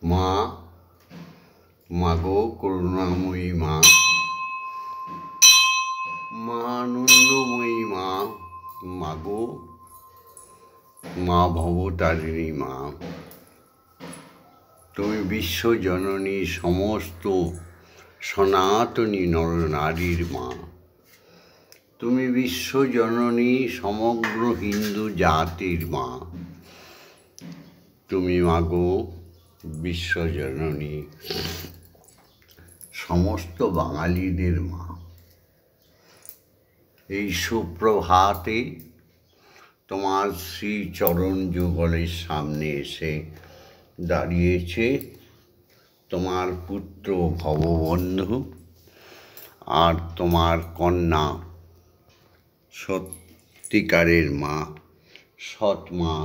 মা, মাগো করুণাময়ী মা, মা আনন্দময়ী মা, মাগো মা ভবতারিণী মা, তুমি বিশ্বজননী সমস্ত সনাতনী নরনারীর মা। তুমি বিশ্বজননী সমগ্র হিন্দু জাতির মা। তুমি মাগো বিশ্বজননী সমস্ত বাঙালিদের মা। এই সুপ্রভাতে তোমার শ্রীচরণ যুগলের সামনে এসে দাঁড়িয়েছে তোমার পুত্র ভববন্ধু আর তোমার কন্যা, সত্যিকারের মা, সৎ মা,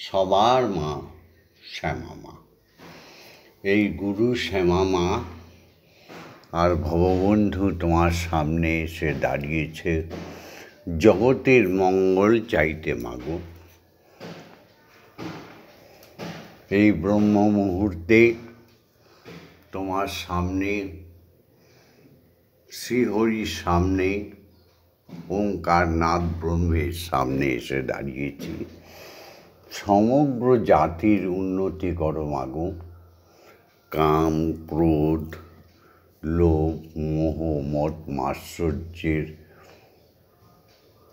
সবার মা, শ্যামা মা। এই গুরু শ্যামা মা আর ভববন্ধু তোমার সামনে এসে দাঁড়িয়েছে জগতের মঙ্গল চাইতে মাগো। এই ব্রহ্ম মুহূর্তে তোমার সামনে, শ্রীহরির সামনে, ওঙ্কারনাথ ব্রহ্মের সামনে এসে দাঁড়িয়েছি। সমগ্র জাতির উন্নতি করো মাগো। কাম, ক্রোধ, লোভ, মোহ, মদ, মাৎসর্যের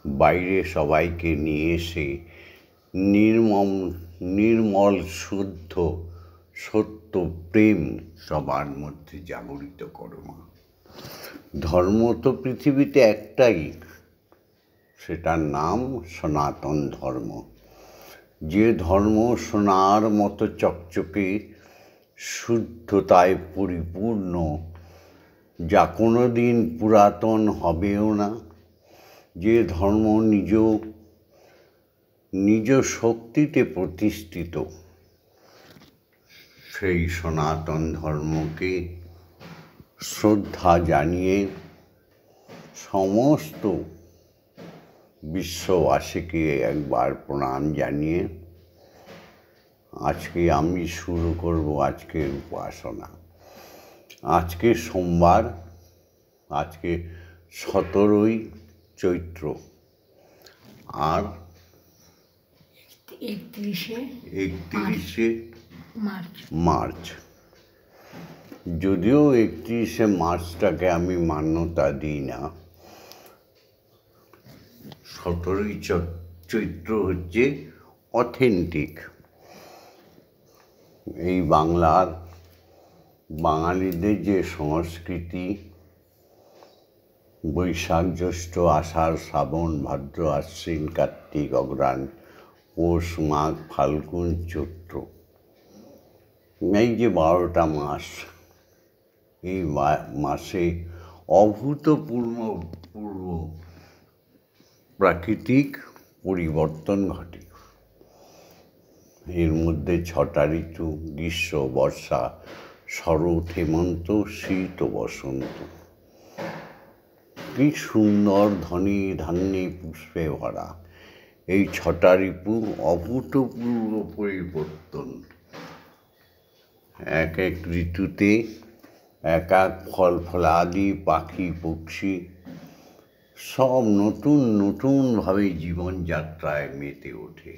বাইরে সবাইকে নিয়ে এসে নির্মল শুদ্ধ সত্য প্রেম সবার মধ্যে জাগরিত করো মা। ধর্ম তো পৃথিবীতে একটাই, সেটার নাম সনাতন ধর্ম। যে ধর্ম সোনার মতো চকচকে শুদ্ধতায় পরিপূর্ণ, যা কোনো দিন পুরাতন হবেও না, যে ধর্ম নিজ শক্তিতে প্রতিষ্ঠিত, সেই সনাতন ধর্মকে শ্রদ্ধা জানিয়ে সমস্ত বিশ্ববাসীকে একবার প্রণাম জানিয়ে আজকে আমি শুরু করব আজকের উপাসনা। আজকে সোমবার, আজকে 17ই চৈত্র আর 31শে মার্চ। যদিও 31শে মার্চটাকে আমি মান্যতা দিই না, 17ই চৈত্র হচ্ছে অথেন্টিক। এই বাংলার বাঙালিদের যে সংস্কৃতি, বৈশাখ, জ্যৈষ্ঠ, আষাঢ়, শ্রাবণ, ভাদ্র, আশ্বিন, কার্তিক, অঘ্রাণ, পৌষ, মাঘ, ফাল্গুন, চৈত্র, এই যে 12টা মাস, এই মাসে অভূতপূর্ব প্রাকৃতিক পরিবর্তন ঘটে। এর মধ্যে 6টা ঋতু, গ্রীষ্ম, বর্ষা, শরৎ, হেমন্ত, শীত ও বসন্ত। কি সুন্দর ধনী ধান্যে পুষ্পে ভরা এই 6টা ঋতু, অভূতপূর্ব পরিবর্তন। এক এক ঋতুতে এক এক ফল ফলাদি, পাখি পক্ষী সব নতুন নতুনভাবে জীবনযাত্রায় মেতে ওঠে।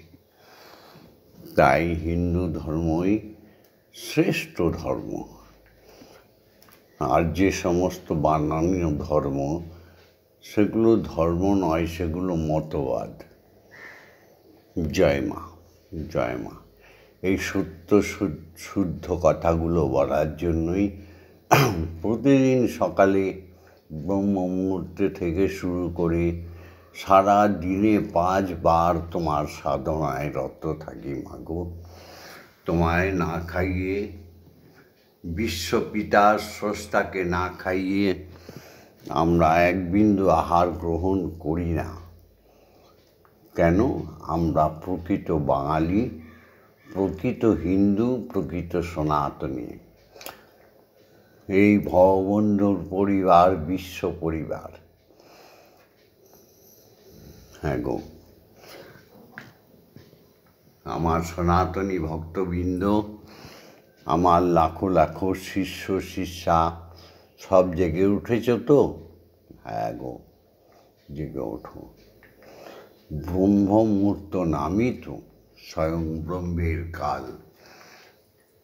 তাই হিন্দু ধর্মই শ্রেষ্ঠ ধর্ম। আর যে সমস্ত বানানীয় ধর্ম, সেগুলো ধর্ম নয়, সেগুলো মতবাদ। জয় মা, জয় মা। এই সত্য শুদ্ধ কথাগুলো বলার জন্যই প্রতিদিন সকালে ব্রহ্ম মুহূর্তে থেকে শুরু করে সারা দিনে 5 বার তোমার সাধনায় রত থাকি মাগো। তোমায় না খাইয়ে, বিশ্বপিতা স্রষ্টাকে না খাইয়ে আমরা এক বিন্দু আহার গ্রহণ করি না। কেন? আমরা প্রকৃত বাঙালি, প্রকৃত হিন্দু, প্রকৃত সনাতনী। এই ভববন্ধুর পরিবার বিশ্ব পরিবার। হ্যাঁ গো, আমার সনাতনী ভক্তবৃন্দ, আমার লাখো লাখো শিষ্য শিষ্যা সব জেগে উঠেছ তো? হ্যাঁ গো, জেগে ওঠো। ব্রহ্ম মুহূর্ত নামই তো স্বয়ং ব্রহ্মের কাল,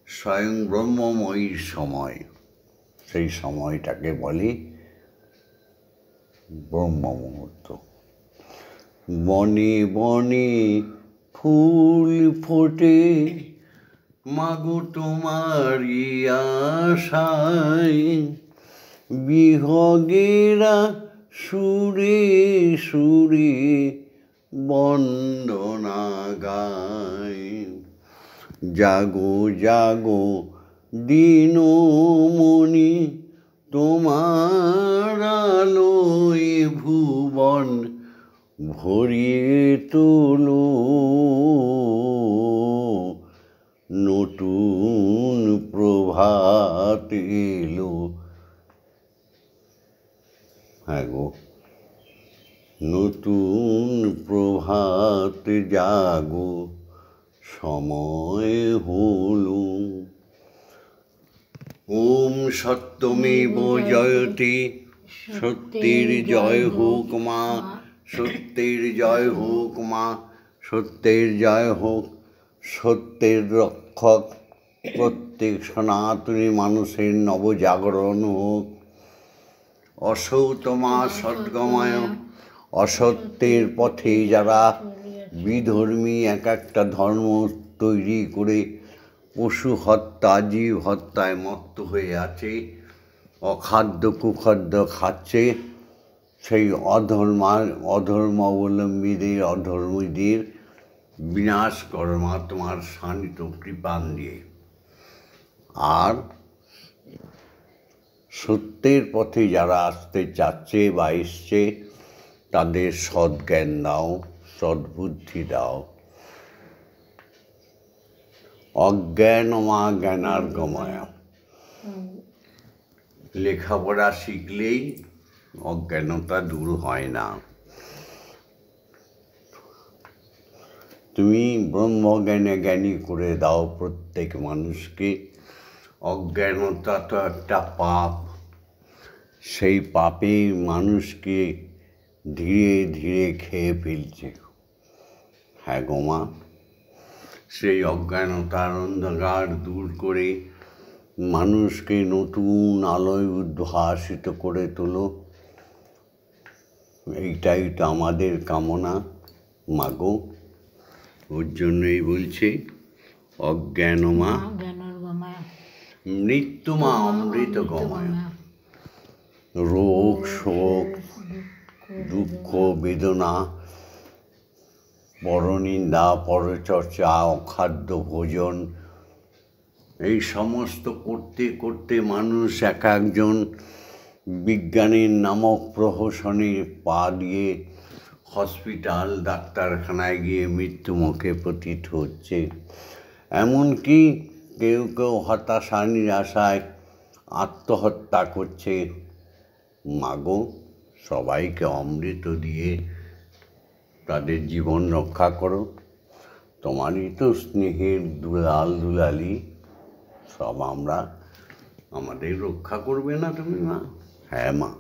স্বয়ং ব্রহ্মময়ীর সময়। সেই সময়টাকে বলে ব্রহ্ম মুহূর্ত। বনে বনে ফুল ফোটে মাগো তোমারি আশায়, বিহগেরা সুরে সুরে বন্দনা গায়। জাগো জাগো দিনমণি, তোমার আলোয় ভুবন ভরিয়ে তোলো। নতুন প্রভাত এলো। হ্যাঁ গো, নতুন প্রভাত জাগো, সময় হলো। ওম সত্যমেব জয়তে, সত্যের জয় হোক মা, সত্যের জয় হোক মা, সত্যের জয় হোক। সত্যের রক্ষক প্রত্যেক সনাতনী মানুষের নবজাগরণ হোক। অসৌতমা সদ্গময়, অসত্যের পথে যারা বিধর্মী এক একটা ধর্ম তৈরি করে পশু হত্যা জীব হত্যায় মত্ত হয়ে আছে, অখাদ্য কুখাদ্য খাচ্ছে, সেই অধর্মীদের বিনাশ করো মা তোমার শানিত কৃপান দিয়ে। আর সত্যের পথে যারা আসতে চাচ্ছে বা এসছে তাদের সদ্জ্ঞান দাও, সদ্বুদ্ধি দাও। অজ্ঞানমা জ্ঞানার্গময়, লেখাপড়া শিখলেই অজ্ঞানতা দূর হয় না। তুমি ব্রহ্মজ্ঞানে জ্ঞানী করে দাও প্রত্যেক মানুষকে। অজ্ঞানতা তো একটা পাপ, সেই পাপে মানুষকে ধীরে ধীরে খেয়ে ফেলছে। হ্যাঁ গো মা, সেই অজ্ঞানতার অন্ধকার দূর করে মানুষকে নতুন আলোয় উদ্ভাসিত করে তোলো। এইটাই তো আমাদের কামনা মাগো। ওর জন্যই বলছে অজ্ঞানমা মৃত্যুমা অমৃত গময়। রোগ শোক দুঃখ বেদনা, পরনিন্দা পরচর্চা অখাদ্য ভোজন, এই সমস্ত করতে করতে মানুষ এক একজন বিজ্ঞানের নামক প্রহসনে পা দিয়ে হসপিটাল ডাক্তারখানায় গিয়ে মৃত্যুমুখে পতিত হচ্ছে। এমনকি কেউ কেউ হতাশা নিরাশায় আত্মহত্যা করছে। মাগো, সবাইকে অমৃত দিয়ে তাদের জীবন রক্ষা করো। তোমারই তো স্নেহের দুলাল দুলালি, সব আমরা, আমাদের রক্ষা করবে না তুমি মা? হ্যাঁ মা,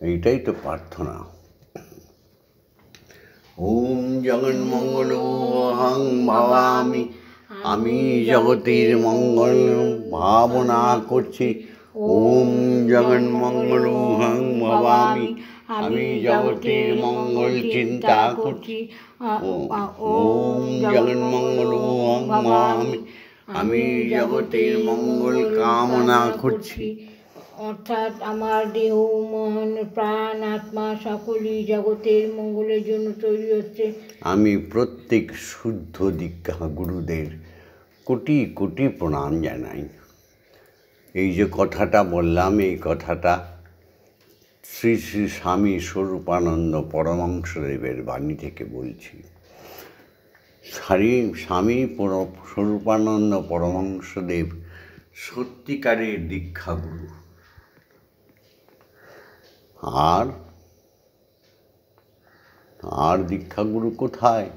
এইটাই তো প্রার্থনা। ওম জগন্মঙ্গল অহং ভাবামি, আমি জগতের মঙ্গল ভাবনা করছি। ওম জগন্মঙ্গল অহং ভাবামি, আমি জগতের মঙ্গল চিন্তা করছি। ওম জগন্মঙ্গল অহং ভাবামি, আমি জগতের মঙ্গল কামনা করছি। অর্থাৎ আমার দেহ মন প্রাণ আত্মা সকলই জগতের মঙ্গলের জন্য তৈরি হচ্ছে। আমি প্রত্যেক শুদ্ধ দীক্ষা গুরুদের কোটি কোটি প্রণাম জানাই। এই যে কথাটা বললাম, এই কথাটা শ্রী শ্রী স্বামী স্বরূপানন্দ পরমহংসদেবের বাণী থেকে বলছি। স্বামী স্বরূপানন্দ পরমহংসদেব সত্যিকারের দীক্ষাগুরু। আর দীক্ষাগুরু কোথায়?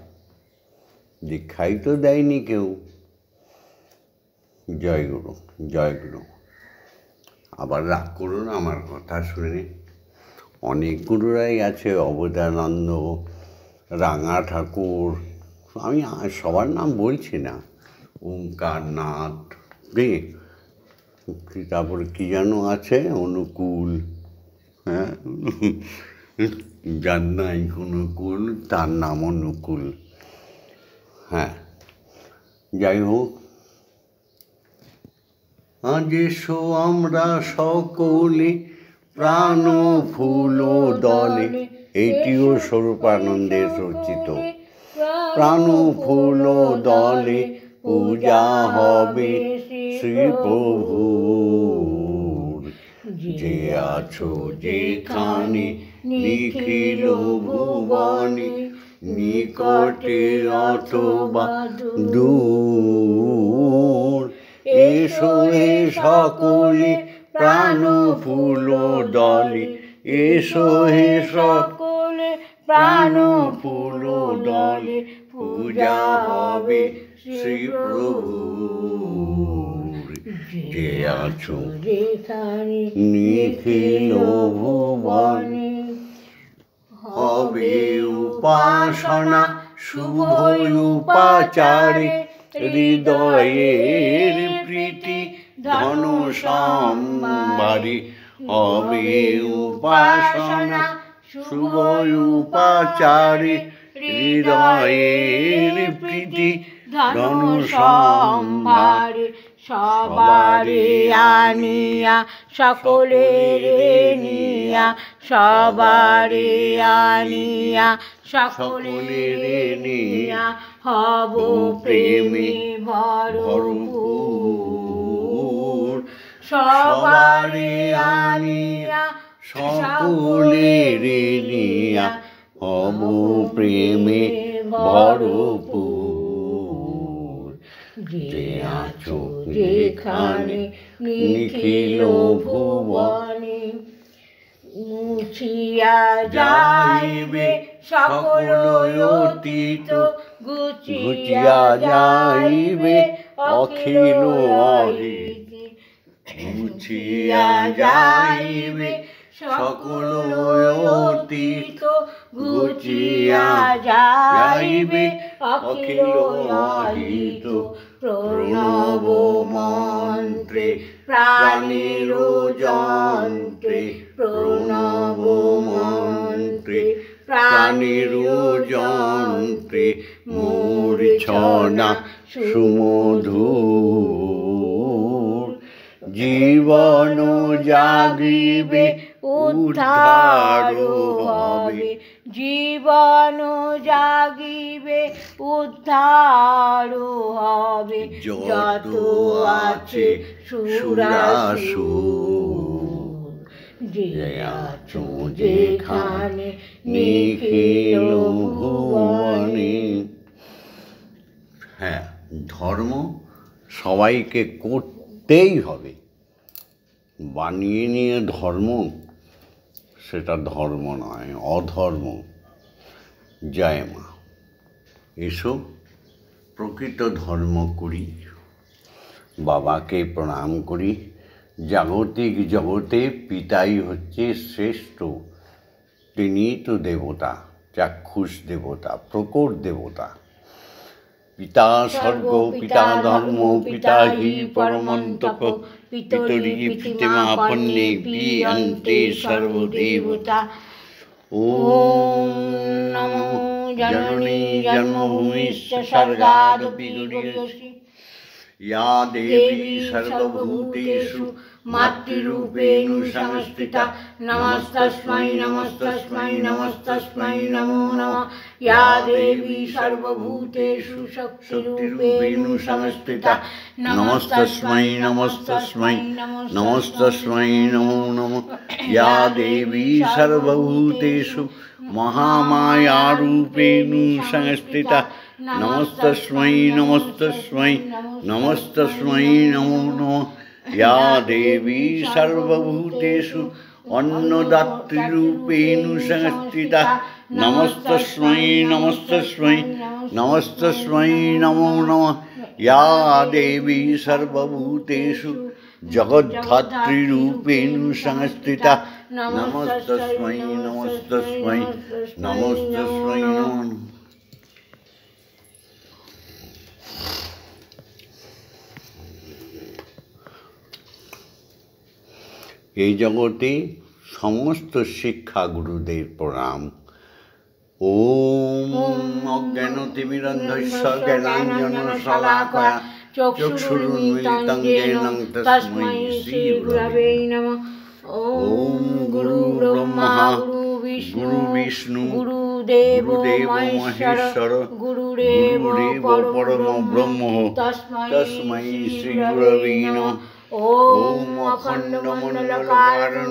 দীক্ষাই তো দেয়নি কেউ। জয় গুরু, জয় গুরু। আবার রাগ করুন আমার কথা শুনে। অনেক গুরুরাই আছে, অবদানন্দ, রাঙা ঠাকুর, আমি সবার নাম বলছি না, ওঙ্কারনাথ, তারপরে কী যেন আছে, অনুকূল, হ্যাঁ, যার নাই কোনো কুল তার নাম অনুকূল। হ্যাঁ, যাই হোক, আজ এসো আমরা সকলে প্রাণ ফুল দলে, এটিও স্বরূপানন্দের রচিত। প্রাণ ফুল দলে পূজা হবে শ্রী প্রভুর। যে আছো যেখানে নিখিল ভুবনে, নিকটে অথবা দূর, এসো হে সকলে প্রাণ ফুল দলে, এসো হে সকলে প্রাণ ফুল দলে, পূজা হবে শ্রী প্রভুর। যে আছো যেখানে নিখিল ভুবনে, হবে উপাসনা শুভ উপাচারে, হৃদয়ের প্রীতি ধন সম্ভারে। হবে উপাসনা শুভ উপাচারে, হৃদয়ের প্রীতি ধন সম্ভারে। সবারে আনিয়া সকলের নিয়া, সবারে আনিয়া সকলের নিয়া, হব প্রেমে ভরপুর। সবারে আনিয়া সকলের নিয়া, হব প্রেমে ভরপুর। যে আছো যেখানে নিখিল ভুবনে, মুছিয়া যাইবে সকল অতীত, গুছিয়া যাইবে অখিল অহিত। মুছিয়া যাইবে সকল অতীত, গুছিয়া যাইবে অখিল অহিত। প্রণব মন্ত্রে প্রাণের যন্ত্রে, প্রণব মন্ত্রে প্রাণের যন্ত্রে, মূর্ছনা সুমধুর। জীবন জাগিবে উদ্ধার হবে, জীবন জাগিবে উদ্ধার হবে। যত আছে সুরাসুর, যে আছো যেখানে নিখিল ভুবনে। হ্যাঁ, ধর্ম সবাইকে করতেই হবে। বানিয়ে নিয়ে ধর্ম, সেটা ধর্ম নয়, অধর্ম। জয় মা। এসো প্রকৃত ধর্ম করি, বাবাকে প্রণাম করি। জাগতিক জগতে পিতাই হচ্ছে শ্রেষ্ঠ, তিনি তো দেবতা, চাক্ষুষ দেবতা, প্রকট দেবতা। পিতা স্বর্গ, পিতা ধর্ম, পিতা হি পরমন্তপ, পিতরি পিতৃমাপন্নে পিয়ন্তে সর্বদেবতা। ওম নমো জননী জন্মভূমিশ্চ স্বর্গাদপি গরীয়সী। या देवी सर्वभूतेषु मातृरूपेण संस्थिता, नमस्तस्मै नमस्तस्मै नमस्तस्मै नमो नमः। या देवी सर्वभूतेषु शक्तिरूपेण संस्थिता, नमस्तस्मै नमस्तस्मै नमस्तस्मै नमो नमः। या देवी सर्वभूतेषु महामायारूपेण संस्थिता, नमस्तस्मै नमस्तस्मै नमस्तस्मै नमो नमः। या देवी सर्वभूतेषु अन्नदातृरूपेण संस्थिता, नमस्तस्मै नमस्तस्मै नमस्तस्मै नमो नमः। या देवी सर्वभूतेषु जगद्धात्रीरूपेण संस्थिता नमस्तस्मै नमस्तस्मै नमस्तस्मै नमः। এই জগতে সমস্ত শিক্ষা গুরুদের প্রণাম। ওম অজ্ঞানতিমিরন্ধস্য জ্ঞানাঞ্জনশলাকয়া চক্ষুरुन्मीलितं येन तस्मै श्रीगुरवे नमः। ओम गुरु ब्रह्मा गुरु विष्णु गुरुदेव महेश्वर गुरुरेव परम ब्रह्म तस्मै श्रीगुरवे नमः। ओम अखण्डमण्डलकारणं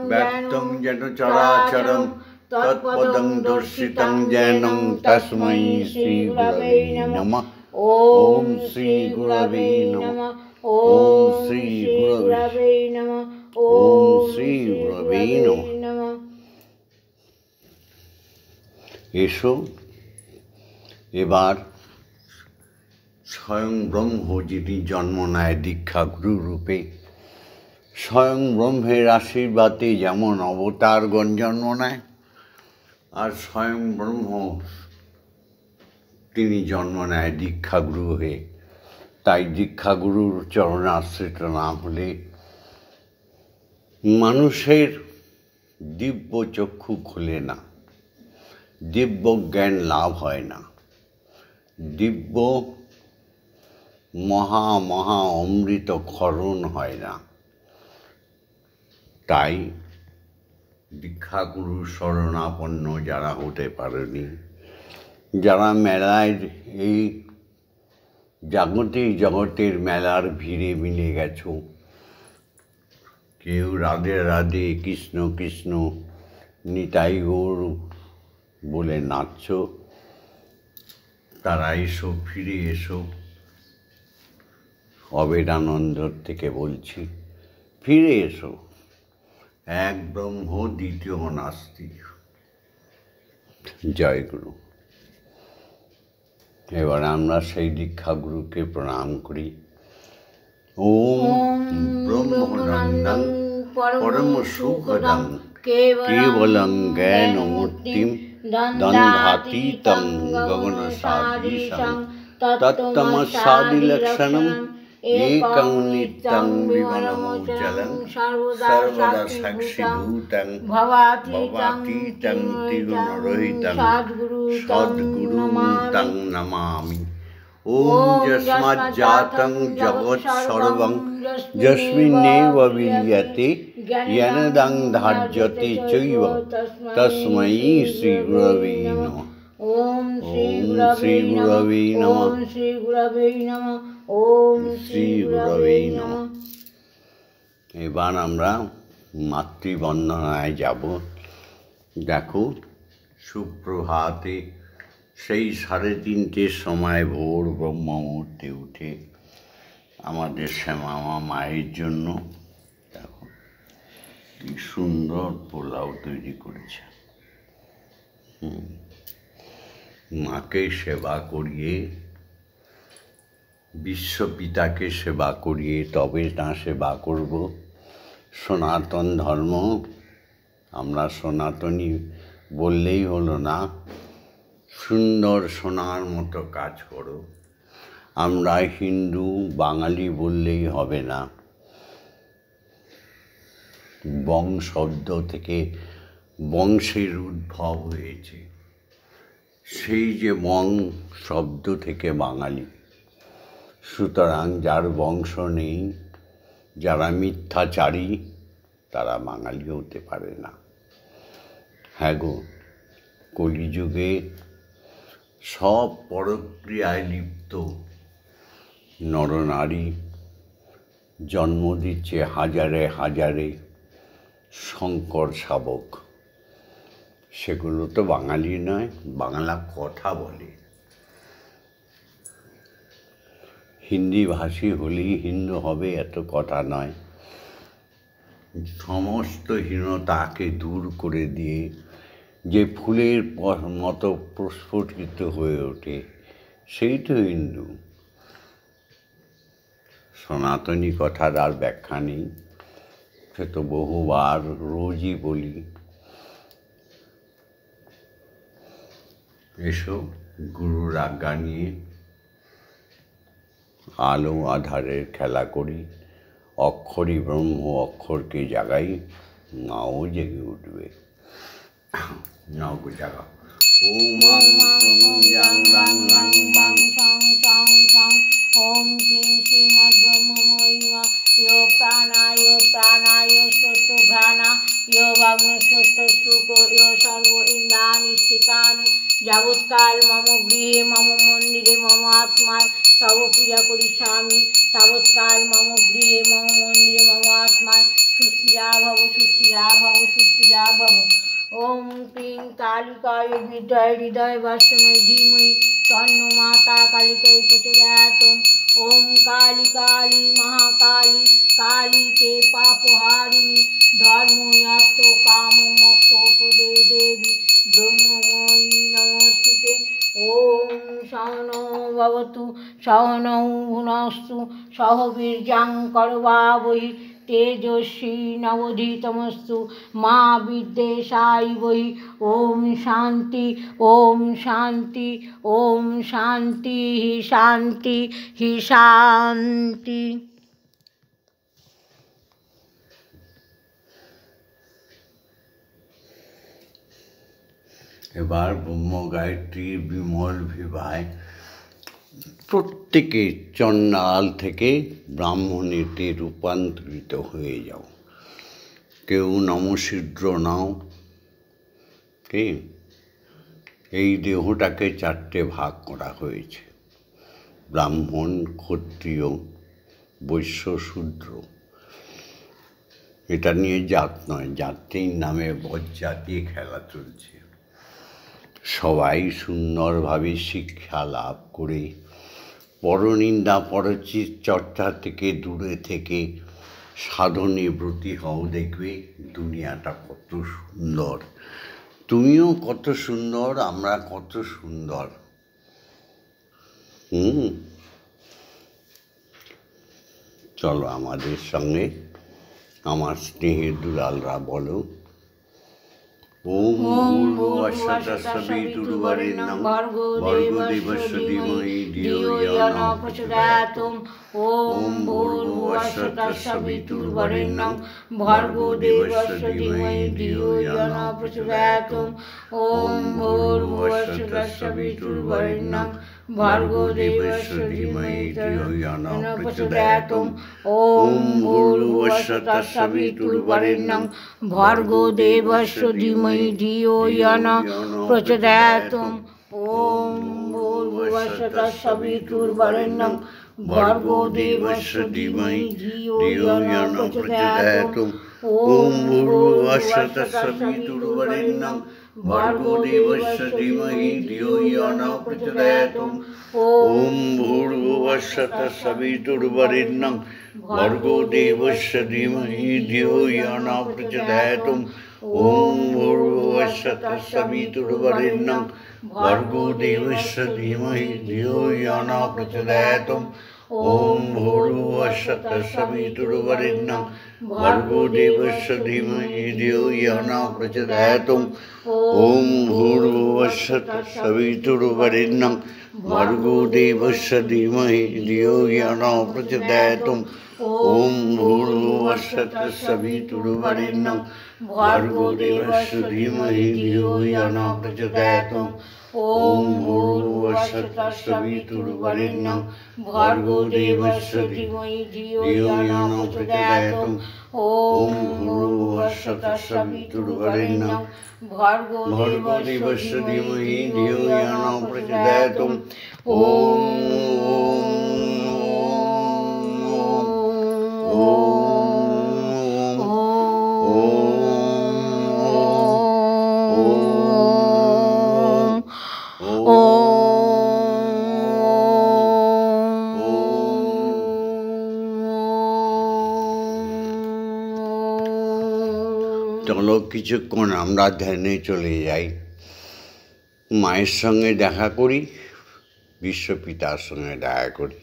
व्याप्तं येन चराचरं तत्पदं दर्शितं येन तस्मै श्रीगुरवे नमः। ओम श्री गुरवे नमः। ओम श्री गुरवे नमः। ओम श्री गुरवे नमः। এসো এবার স্বয়ং ব্রহ্ম যিনি জন্ম নেয় দীক্ষা গুরু রূপে, স্বয়ং ব্রহ্মের আশীর্বাদে যেমন অবতারগণ জন্ম নেয়, আর স্বয়ং ব্রহ্ম তিনি জন্ম নেয় দীক্ষাগুরু হয়ে। তাই দীক্ষাগুরুর চরণাশ্রিত না হলে মানুষের দিব্য চক্ষু খোলে না, দিব্য জ্ঞান লাভ হয় না, দিব্য মহা মহা অমৃত ক্ষরণ হয় না। তাই দীক্ষাগুরুর শরণাপন্ন যারা হতে পারেনি, যারা মেলায় এই জগতের মেলার ভিড়ে মিলে গেছ, কেউ রাধে রাধে কৃষ্ণ কৃষ্ণ নিতাই গৌর বলে নাচছ, তারা এসো, ফিরে এসো। অবেদানন্দ থেকে বলছি, ফিরে এসো। এক ব্রহ্ম দ্বিতীয় নাস্তি। জয় গুরু। এবার আমরা সেই দীক্ষাগুরুকে প্রণাম করি। ওম ব্রহ্মনন্দং পরম সুখদং কেবলং জ্ঞানমূর্তিম দ্বন্দ্বাতীতং গগনসাদৃশং তত্তমসাদিলক্ষণম একং নিত্যং বিমলমুজ্জ্বলং সর্বদা সাক্ষীভূতং ভবাতীতং ত্রিগুণরহিতং সদ্গুরুং তং নমামি। ওম যস্মাজ্জাতং জগৎ সর্বং যস্মিন্নেব বিলীয়তে জ্ঞানদং ধার্যতে চৈব তস্मै শ্রীগুরবে নমঃ। ওম শ্রী গুরবে নমঃ। ওম শ্রী গুরবে নমঃ। ওম শ্রী গুরবে নমঃ। এবার আমরা মাতৃবন্দনায় যাব। দেখো, সুপ্রভাতে সেই 3:30 সময় ভোর ব্রহ্ম মুহূর্তে উঠে আমাদের শ্যামামা মায়ের জন্য দেখো কি সুন্দর পোলাও তৈরি করেছে। মাকে সেবা করিয়ে, বিশ্বপিতাকে সেবা করিয়ে তবে না সেবা করব। সনাতন ধর্ম, আমরা সনাতনী বললেই হলো না, সুন্দর সোনার মতো কাজ করো। আমরা হিন্দু বাঙালি বললেই হবে না। বং শব্দ থেকে বংশের উদ্ভব হয়েছে, সেই যে বং শব্দ থেকে বাঙালি। সুতরাং যার বংশ নেই, যারা মিথ্যাচারী, তারা বাঙালি হতে পারে না। হ্যাঁ গো, কলিযুগে সব পরক্রিয়ায় লিপ্ত নরনারী জন্ম দিচ্ছে হাজারে হাজারে শঙ্কর শাবক। সেগুলো তো বাঙালি নয়, বাংলা কথা বলে। হিন্দি ভাষী হলেই হিন্দু হবে এত কথা নয়। সমস্ত হীনতাকে দূর করে দিয়ে যে ফুলের মতো প্রস্ফুটিত হয়ে ওঠে, সেই তো হিন্দু। সনাতনী কথার আর ব্যাখ্যা নেই, সে তো বহুবার রোজই বলি। এসো গুরুর আজ্ঞা নিয়ে আলো আধারের খেলা করি, অক্ষরই ব্রহ্ম, অক্ষরকে জাগাই, নাও জেগে উঠবে। নাও গো জাগা। ওম প্রং রাং রাং বাং সং সং সং ওম ক্লিং শ্রীমদ্ব্রহ্মময়িমা ইয় প্রাণায় ষষ্ঠ ঘ্রাণা ইয় ভগ্নষষ্ঠ সুখ ইয় সর্ব ইন্দ্রাণি স্থিতানি যাবৎকাল মম গৃহে মম মন্দিরে মম আত্মায় তব পূজা করিষ্যামি, তাবৎকাল মম গৃহে মম মন্দিরে মম আত্মায় সুস্থিরা ভব সুস্থিরা ভব সুস্থিরা ভব। ওম ক্লিং কালিকায় বিদ্যায় হৃদয় বাসনায় ধীমহি তন্ন মাতা কালিকায় প্রচোদয়াৎ। ওম কালী কালী মহাকালী কালী তে পাপহারিণী ধর্ময়ার্থ কাম মোক্ষ প্রদে দেবী ব্রহ্মময়ী নমস্তুতে। ওম সহনৌ ভবতু সহনৌ ভুনস্তু সহ বীর্যং করবাবহি তেজস্বী নবধীতমস্তু মা বিদ্বেষায়বহি। ওম শান্তি ওম শান্তি ওম শান্তি শান্তি শান্তি। এবার ব্রহ্ম গায়ত্রীর বিমল বিভায় প্রত্যেকে চণ্ডাল থেকে ব্রাহ্মণেতে রূপান্তরিত হয়ে যাও। কেউ নমশিদ্র নাও। কি এই দেহটাকে 4টে ভাগ করা হয়েছে, ব্রাহ্মণ, ক্ষত্রিয়, বৈশ্য, শূদ্র। এটা নিয়ে জাত নয়, জাতির নামে বজ্জাতি খেলা চলছে। সবাই সুন্দরভাবে শিক্ষা লাভ করে পরনিন্দা পরচিত চর্চা থেকে দূরে থেকে সাধনে ব্রতী হও, দেখবে দুনিয়াটা কত সুন্দর। তুমিও কত সুন্দর, আমরা কত সুন্দর। চলো আমাদের সঙ্গে, আমার স্নেহের দুলালরা বলো। ওম ভূর্ভুবঃস্বঃ ভর্গো দেবস্য ধীমহি ধিয়ো ইয়ো ন প্রচোদয়াৎ। ওম ভূর্ভুবঃস্বঃ ভর্গো দেবস্য ধীমহি ধিয়ো ইয়ো ন প্রচোদয়াৎ। ওম ভূর্ভুবঃস্বঃ ভর্গো দেবস্য ধীমহি ধিয়ো ইয়ো ন প্রচোদয়াৎ। ওম ভূর্ভুবঃস্বঃ ভর্গো দেবস্য ধীমহি ধিয়ো ইয়ো ন প্রচোদয়াৎ। ওম ভূর্ভুবঃস্বঃ ভর্গো দেবস্য ধীমহি ধিয়ো ইয়ো ন প্রচোদয়াৎ। ওম ভূর্ভুবঃস্বঃ ভর্গো দেবস্য ধীমহি ধিয়ো ইয়ো ন প্রচোদয়াৎ। ওম ভূর্ভুবঃস্বঃ ভর্গো দেবস্য ধীমহি ধিয়ো ইয়ো ন প্রচোদয়াৎ। ওম ভূর্ভুবঃস্বঃ ভর্গো দেবস্য ধীমহি ধিয়ো ইয়ো ন প্রচোদয়াৎ। ওম ভূর্ভুবঃস্বঃ ভর্গো দেবস্য ধীমহি ধিয়ো ইয়ো ন প্রচোদয়াৎ। ওম ভূর্ভুবঃস্বঃ ভর্গো দেবস্য ধীমহি ধিয়ো ইয়ো ন প্রচোদয়াৎ। ওম ভূর্ভুবঃস্বঃ ভর্গো দেবস্য ধীমহি ধিয়ো ইয়ো ন প্রচোদয়াৎ। ওম ভূর্ভুবঃস্বঃ ভর্গো দেবস্য ধীমহি ধিয়ো ইয়ো ন প্রচোদয়াৎ। ওম ভূর্ভুবঃস্বঃ ভর্গো দেবস্য ধীমহি ধিয়ো ইয়ো ন প্রচোদয়াৎ। ওম চলো কিছুক্ষণ আমরা ধ্যানে চলে যাই, মায়ের সঙ্গে দেখা করি, বিশ্বপিতার সঙ্গে দেখা করি।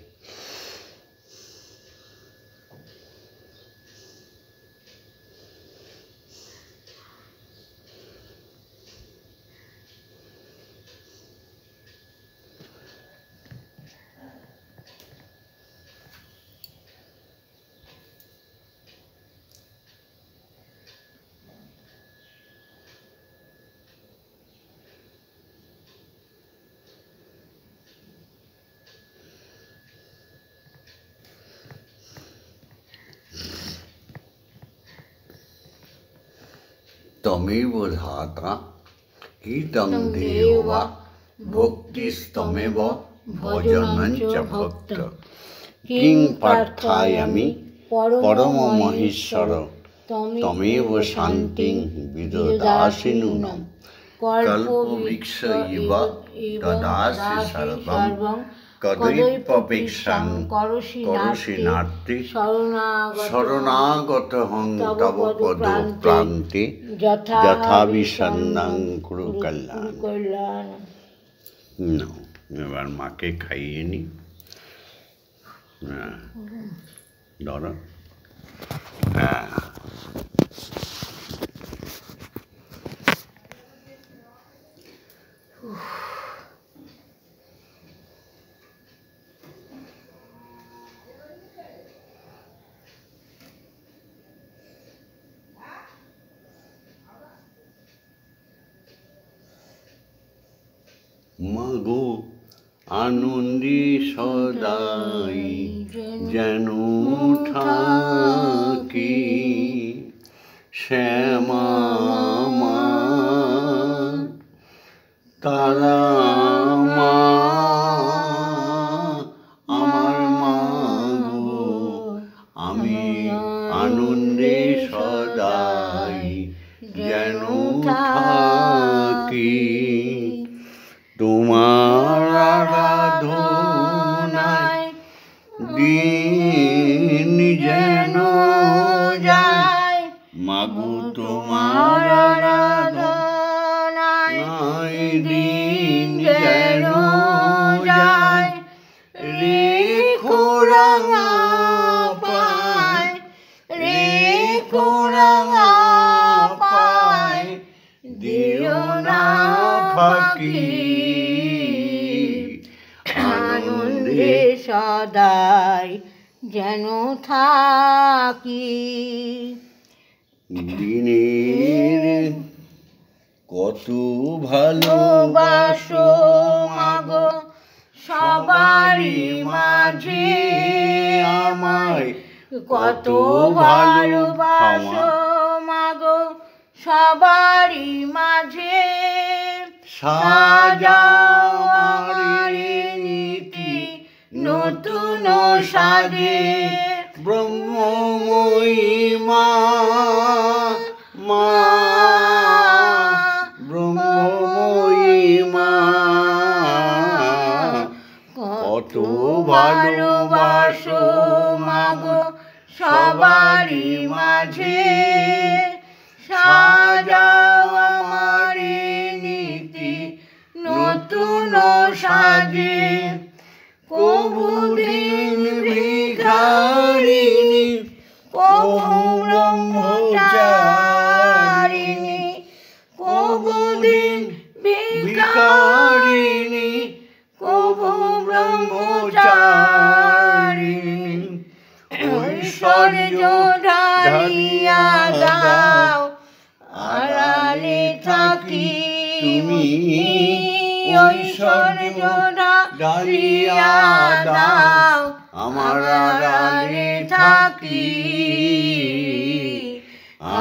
তমেব ধাতা হিতং দেবা ভক্তিস্তমেব ভজনঞ্চ ভক্ত কিং পার্থায়ামি পরম মহেশ্বর তমেব শান্তিং বিদদাসি নূনম কল্পবৃক্ষ ইব দদাসি সর্বং কদৈপপেক্ষাং করোষি নার্তি শরণাগতহং তব পদ প্রান্তে যথাবিষণ্ণং কুরু কল্যাণ। এবার মাকে খাইয়ে নি। ধরো মাগো আনন্দে সদাই যেন থাকি শ্যামা মা তারা মা আমার মাগো আমি আনন্দে সদাই যেন থাকি তোমার আরাধনায় দিন যেন যায় মাগো তোমার আরাধনায় দিন যেন যায় রেখো রাঙা পায় রেখো রাঙা পায় দিও না ফাঁকি আনন্দে সদাই যেন থাকি। দিনের কত ভালোবাসো মাগো সবারই মাঝে আমায় কত ভালোবাসো মাগো সবারই মাঝে সাজাও আমার নীতি নতুন সাজে ব্রহ্মময়ী মা মা ব্রহ্মময়ী মা কত ভালোবাসো মাগো সবারই মাঝে সাজাও আমার নীতি নতুন সাজে কবুদিন ভিখারিণী কবু ব্রহ্মচারিণী কবুদিন ভিখারিণী কবু ব্রহ্মচারিণী ঐশ্বর্য ঢালিয়া দাও আড়ালে থাকি তুমি ঐশ্বর্য ঢালিয়া দাও আমার আড়ালে থাকি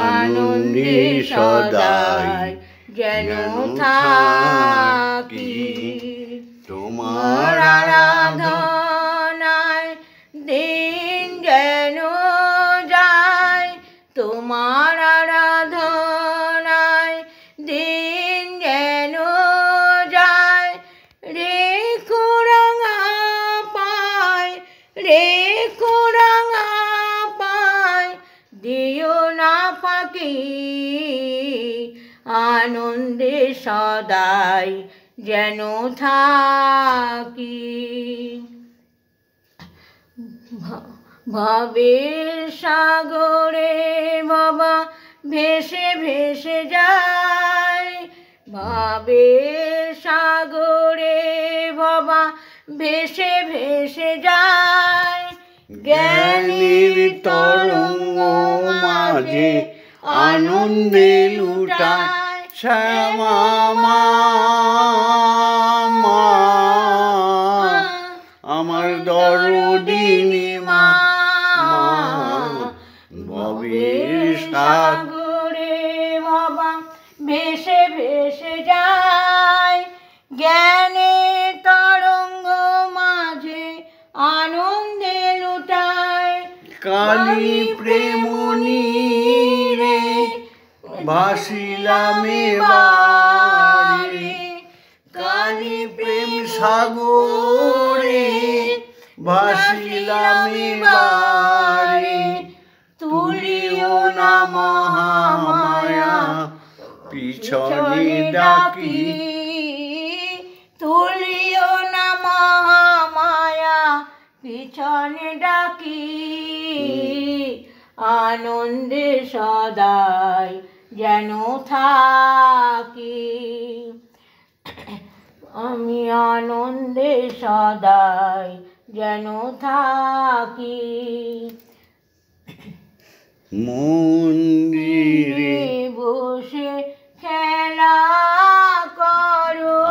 আনন্দে সদাই যেন থাকি তোমার আরাধনায় দিন যেন যায় তোমার আরাধনায় দিন যেন যায় রেখো রাঙা পায় রেখো রাঙা পায় দিও না ফাঁকি আনন্দে সদাই যেন থাকি। ভবের সাগরে বাবা ভেসে ভেসে যায় ভবের সাগরে বাবা ভেসে ভেসে যায় জ্ঞানীর তরঙ্গ মাঝে আনন্দে লুটায় শ্যামা মা আমার দরদিনী মা ভবের সাগরে বাবা কানি প্রেমনি রে ভাসিলাম এবারে, কানি প্রেম সাগরে ভাসিলাম এবারে, তুলিও না মহামায়া পিছনে ডাকি, তুলিও না মহামায়া পিছনে ডাকি, আনন্দে সদাই যেন থাকি, আমি আনন্দে সদাই যেন থাকি। মন্দিরে বসে খেলা করো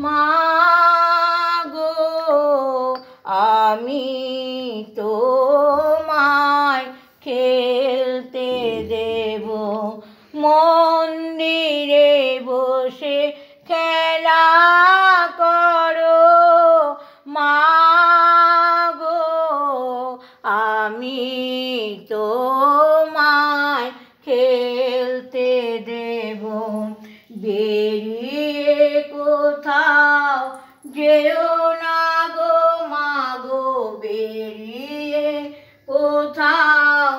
মা গো, আমি তোমায় খেলতে দেব, মন্দিরে বসে খেলা করো মা গো, আমি তোমায় খেলতে দেব, বেরিয়ে কোথাও যেও না গো মা গো, বেরিয়ে কোথাও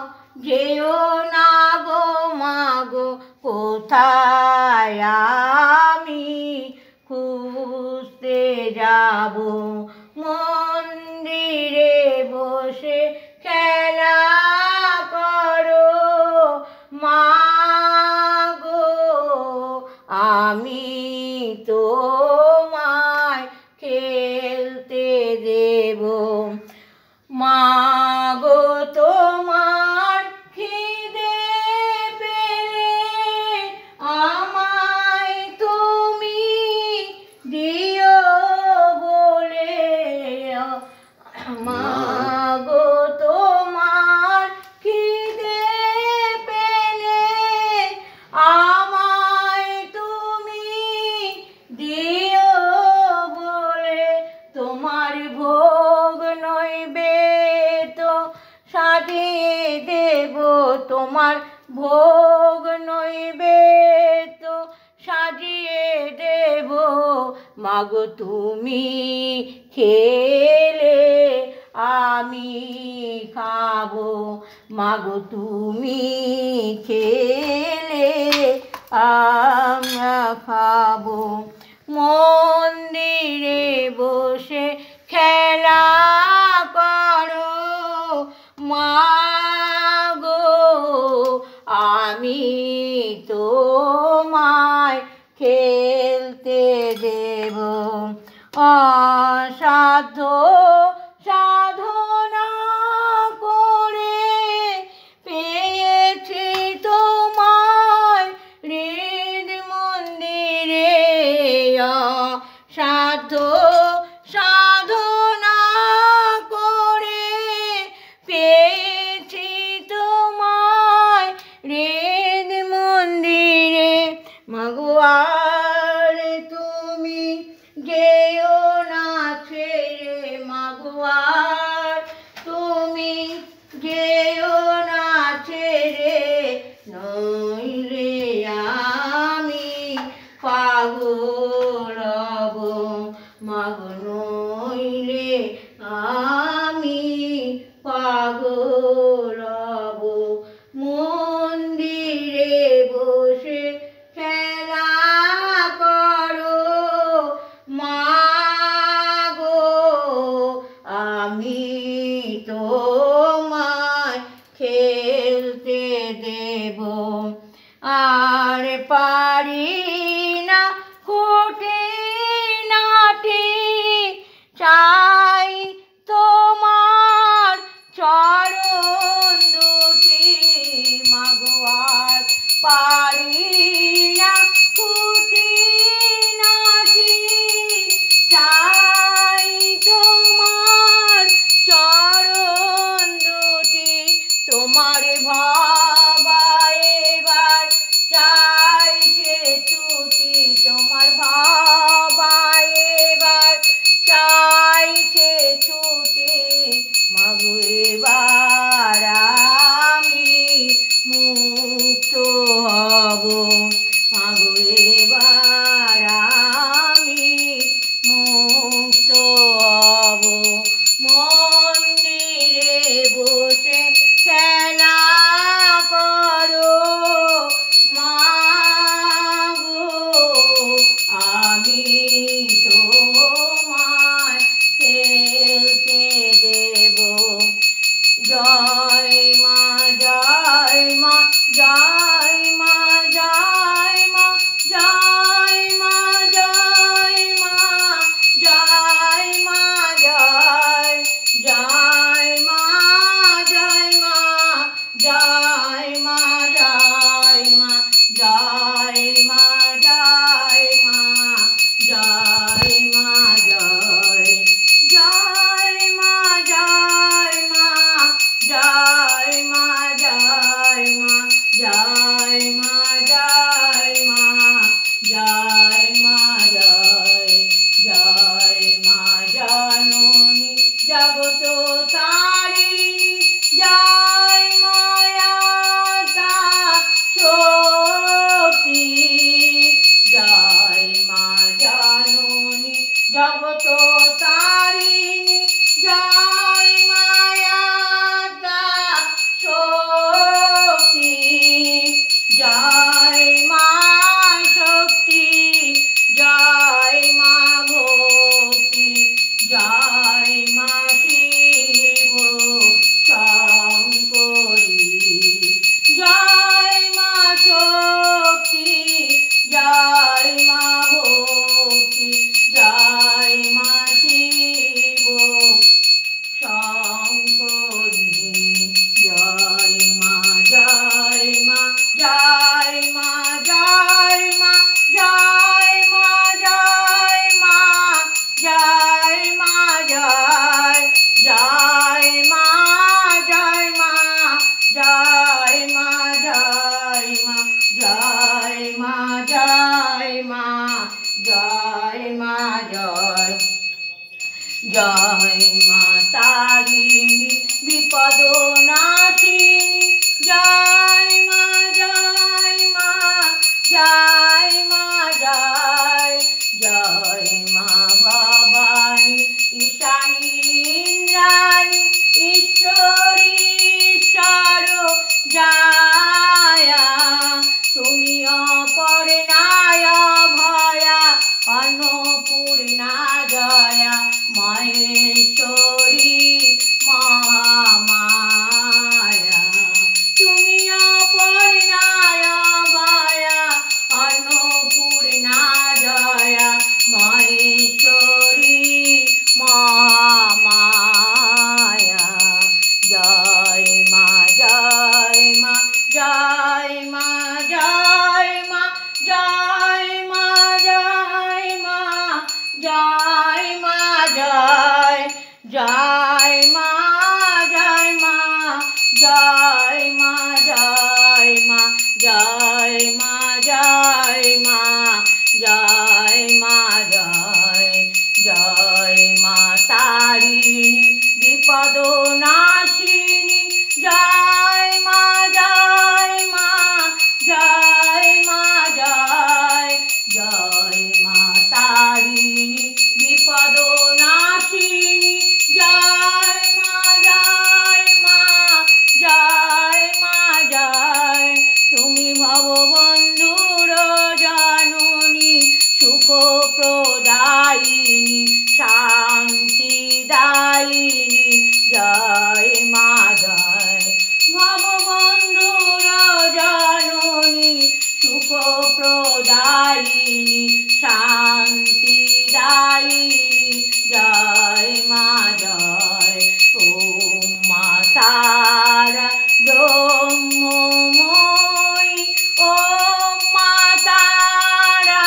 যেও না গো মা গো, কোথায় আমি খুঁজতে যাব, মন্দিরে বসে খেলা করো মা গো, আমি তোমায় খেলতে দেব, মা গো তোমার খিদে পেলে আমায় তুমি দিও বলে, মা গো তোমার খিদে পেলে আমায় তুমি দিও বলে, তোমার ভোগ নৈবেদ্য সাজিয়ে দেব, তোমার ভোগ নৈবেদ্য সাজিয়ে দেব, মাগো তুমি খেলে আমি খাবো, মাগো তুমি খেলে আমরা খাবো, মন্দিরে বসে খেলা করো মা গো, আমি তোমায় খেলতে দেব, অসাধ্য সাধনা করে পেয়েছি তোমায় হৃদ মন্দিরে, অসাধ্য সাধনা করে পেয়েছি তোমায় হৃদ মন্দিরে, মাগো আর তুমি যেও না ছেড়ে, মাগো আর তুমি যেও না ছেড়ে, নইলে আমি পাগল হব, মাগো নইলে আমি পাগল হব, মন্দিরে বসে খেলা করো মা গো, আমি তোমায় খেলতে দেব, আর পারি না খুঁটিনাটি, চাই তোমার চরণ দুটি, মাগো আর পারি না খুঁটিনাটি, চাই তোমার চরণ দুটি, তোমার ভাবা এবার চাইছে ছুটি, তোমার ভাবা এবার চাইছে ছুটি, মাগো এবার জয় মা জয় মা জয় মা জয় মা জয় মা জয় মা জয় মা জয় জয় মা জয় মা জয় মা জয় মা জয় মা জয় মা জয় মা জয় জয় মা জয় মা জয় মা জয় মা জয় মা জয় মা জয় মা জয় জয় মা জননী জগত তারিণী জয় মায়া শক্তি জয় মা জননী জগত তারিণী জয় মায়া শক্তি জয় মা শক্তি জয় মা ভক্তি জয় মা শিব শঙ্করী জয় মা শক্তি জয় মা ভক্তি জয় মা শিব শঙ্করী জয় মা জয় মা জয় মা জয় মা জয় মা জয় মা জয় মা জয় জয় মা জয় মা জয় মা জয় মা জয় মা জয় মা জয় মা জয় জয় মা তারিণী বিপদ নাশিনী জয় মা জয় মা জয় মা জয় জয় মা ভবানী ঈশানী ইন্দ্রাণী ঈশ্বরী ঈশ্বর জয়া তুমি অপর্ণায় ভয়া অন্নপূর্ণা জয়া মহেশ্বরী মহামায়া তুমি অপর্ণায় ভয়া অন্নপূর্ণা জয়া মহেশ্বরী মহামায়া জয় মা জয় মা জয় মা জয় মা জয় মা জয় মা জয় মা জয় জয় মা জয় মা জয় মা জয় মা জয় মা জয় মা জয় মা জয় জয় মা তারিণী বিপদ নাশিনী জয় মা জয় মা জয় মা জয় জয় মা তারিণী বিপদ নাশিনী জয় মা জয় মা জয় মা জয় তুমি ভববন্ধুর জননী সুখ প্রদায়িনী শান্তিদায়িনী জয় মা জয় ভববন্ধুর জননী সুখ প্রদায়িনী শান্তিদায়িনী জয় মা জয় ওম মা তারা ব্রহ্মময়ী ওম মা তারা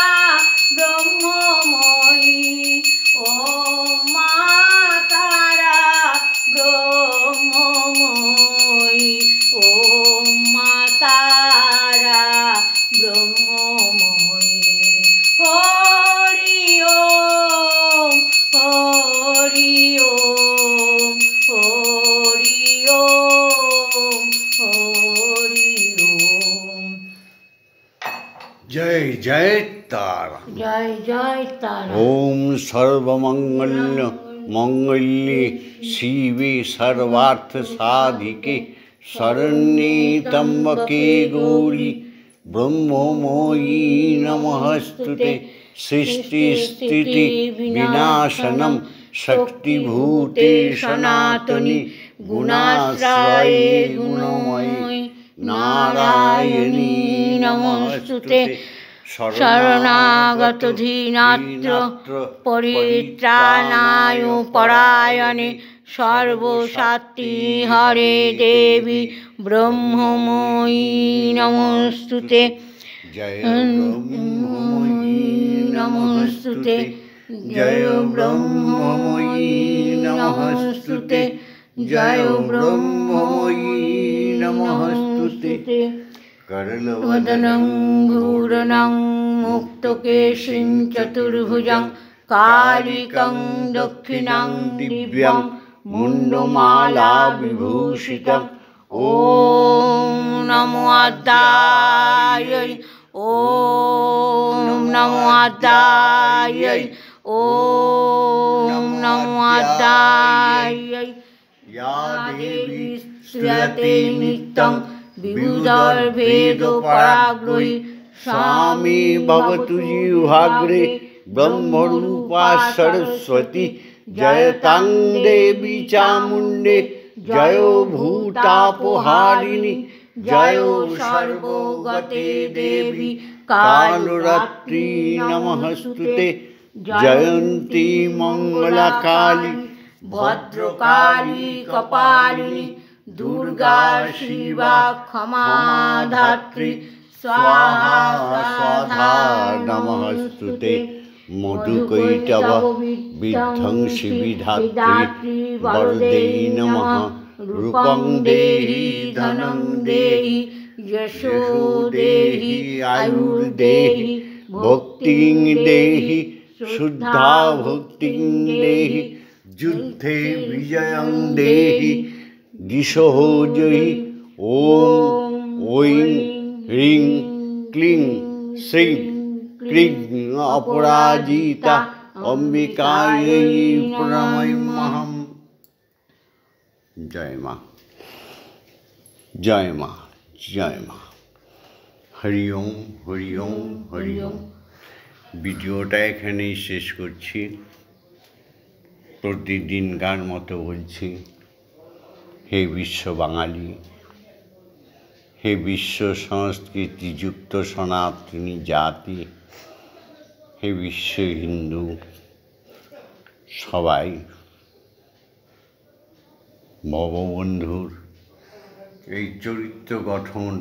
ব্রহ্মময়ী ওম মা তারা ব্রহ্মময়ী ওম মা তারা ব্রহ্মময়ী হরি ওম হরি ওম হরি ওম হরি ওম जय जय तारा। জয় জয় তারা। ओम सर्वमंगल्य मंगल्ये शिवे सर्वार्थ साधिके शरण्ये त्र्यंबके गौरी ब्रह्ममयी नमस्तुते। सृष्टि स्थिति विनाशनम शक्तिभूते सनातनी গুণাশ্রয়ে গুণময়ী নারায়ণী নমস্তুতে। শরণাগত ধীনাত্র পরিত্রাণায় পরায়ণে সর্বশক্তি হরে দেবী ব্রহ্মময়ী নমস্তুতে। জয় ব্রহ্মময়ী নমস্তুতে, জয় ব্রহ্মময়ী নমস্তুতে, জয় ব্রহ্মময়ী নমস্তুতে। করলবদনং ঘূর্ণং মুক্তকেশিং চতুর্ভুজং কালিকং দক্ষিণাং দিব্যং মুণ্ডমালা বিভূষিতং। ওম নমো আদ্যায়, ওম নমো আদ্যায়, ওম নমো আদ্যায়। ইয়া দেবী শ্রীয়তে নিত্যং বিবুধর্ভেদ পরাগ্রহী স্বামী ভবতু জিহ্বাগ্রে ব্রহ্মরূপা সরস্বতী। জয়তাং দেবী চামুণ্ডে, জয় ভূতাপহারিণী, জয় সর্বগতে দেবী কালরাত্রি নমস্তুতে। জয়ন্তী মঙ্গলাকালী ভদ্রকালী কপালিনী দুর্গা শিবা ক্ষমা ধাত্রী স্বাহা স্বাধা নমস্তুতে। মধুকৈটব বিধ্বংসী বিধাত্রী বরদে নমঃ। রূপং দেহি ধনং দেহি যশো দেহি আয়ুর্দেহি ভক্তিং দেহি শুদ্ধা ভক্তিং দেহি যুদ্ধে বিজয়ং দেহি দিশো জয়ী। ওম ঐং হ্রিং ক্লিং শ্রীং ক্রিং অপরাজিতা অম্বিকাयै প্রণমাম্যহম। জয় মা, জয় মা, জয় মা। হরি ওম, হরি ওম, হরি ওম। ভিডিওটা এখানেই শেষ করছি। প্রতিদিনকার মতো বলছি, হে বিশ্ব বাঙালি, হে বিশ্ব সংস্কৃতিযুক্ত সনাতনী জাতি, হে বিশ্ব হিন্দু, সবাই ভববন্ধুর এই চরিত্র গঠন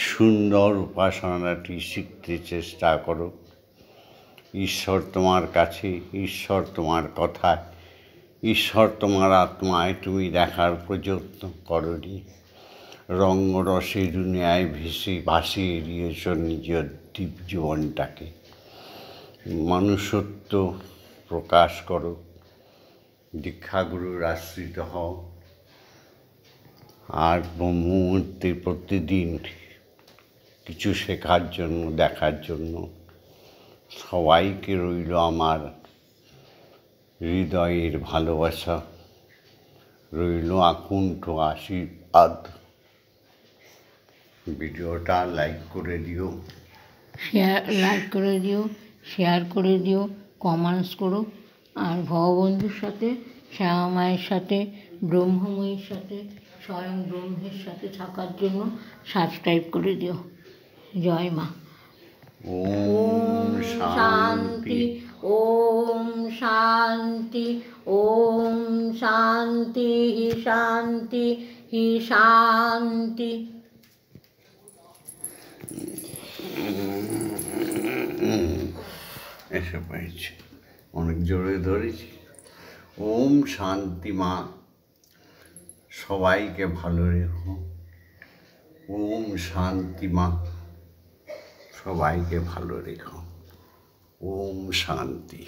সুন্দর উপাসনাটি শিখতে চেষ্টা করো। ঈশ্বর তোমার কাছে, ঈশ্বর তোমার কথায়, ঈশ্বর তোমার আত্মায় তুমি দেখার প্রযত্ন করনি। রঙ্গরসে দুনিয়ায় ভাসিয়ে দিয়েছ নিজের জীবনটাকে। মনুষ্যত্ব প্রকাশ করো, দীক্ষাগুরুর আশ্রিত হও, আর মুহূর্তে প্রতিদিন কিছু শেখার জন্য, দেখার জন্য সবাইকে রইল আমার হৃদয়ের ভালোবাসা, রইল আকুণ্ঠ আশীর্বাদ। ভিডিওটা লাইক করে দিও, লাইক করে দিও, শেয়ার করে দিও, কমেন্টস করো। আর ভববন্ধুর সাথে, শ্যামা মায়ের সাথে, ব্রহ্মময়ীর সাথে, স্বয়ং ব্রহ্মের সাথে থাকার জন্য সাবস্ক্রাইব করে দিও। জয় মা। ওম শান্তি। ওম শান্তি, ওম শান্তি, শান্তি, শান্তি। এসে পেয়েছি, অনেক জোরে ধরেছি। ওম শান্তি মা, সবাইকে ভালো রেখো। ওম শান্তি মা, সবাইকে ভালো রেখো। ওম শান্তি।